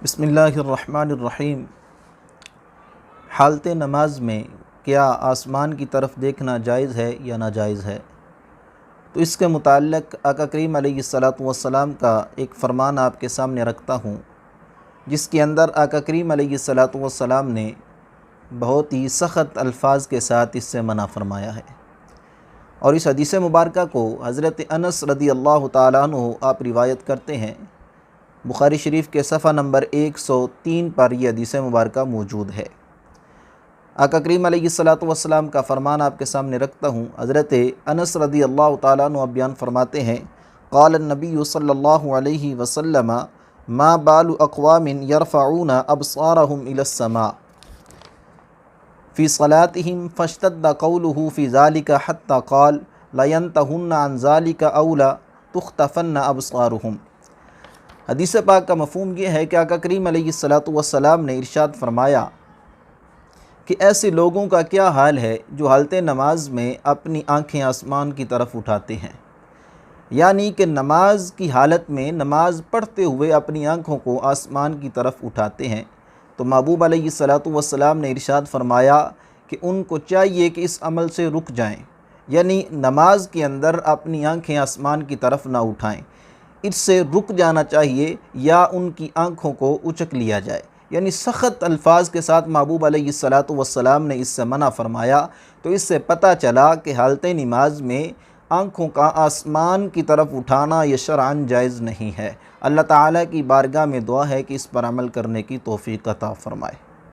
بسم اللہ الرحمن الرحیم۔ حالت نماز میں کیا آسمان کی طرف دیکھنا جائز ہے یا ناجائز ہے؟ تو اس کے متعلق آقا کریم علیہ الصلاۃ والسلام کا ایک فرمان آپ کے سامنے رکھتا ہوں، جس کے اندر آقا کریم علیہ الصلاۃ والسلام نے بہت ہی سخت الفاظ کے ساتھ اس سے منع فرمایا ہے۔ اور اس حدیث مبارکہ کو حضرت انس رضی اللہ تعالیٰ عنہ آپ روایت کرتے ہیں۔ بخاری شریف کے صفحہ نمبر 103 پر یہ حدیث مبارکہ موجود ہے۔ آقا کریم علیہ الصلاۃ والسلام کا فرمان آپ کے سامنے رکھتا ہوں۔ حضرت انس رضی اللہ تعالیٰ عنہ بیان فرماتے ہیں، قال النبی صلی اللہ علیہ وسلم ما بال اقوام یرفعون ابصارهم الى السماء فی صلاتهم فاشتد قوله فی ذلك حتى قال لینتہن عن ذلك او لتختفن ابصارهم۔ حدیث پاک کا مفہوم یہ ہے کہ آقا کریم علیہ الصلاۃ والسلام نے ارشاد فرمایا کہ ایسے لوگوں کا کیا حال ہے جو حالت نماز میں اپنی آنکھیں آسمان کی طرف اٹھاتے ہیں، یعنی کہ نماز کی حالت میں نماز پڑھتے ہوئے اپنی آنکھوں کو آسمان کی طرف اٹھاتے ہیں۔ تو محبوب علیہ الصلاۃ والسلام نے ارشاد فرمایا کہ ان کو چاہیے کہ اس عمل سے رک جائیں، یعنی نماز کے اندر اپنی آنکھیں آسمان کی طرف نہ اٹھائیں، اس سے رک جانا چاہیے یا ان کی آنکھوں کو اچک لیا جائے۔ یعنی سخت الفاظ کے ساتھ محبوب علیہ الصلاۃ والسلام نے اس سے منع فرمایا۔ تو اس سے پتہ چلا کہ حالت نماز میں آنکھوں کا آسمان کی طرف اٹھانا یہ شرعاً جائز نہیں ہے۔ اللہ تعالیٰ کی بارگاہ میں دعا ہے کہ اس پر عمل کرنے کی توفیق عطا فرمائے۔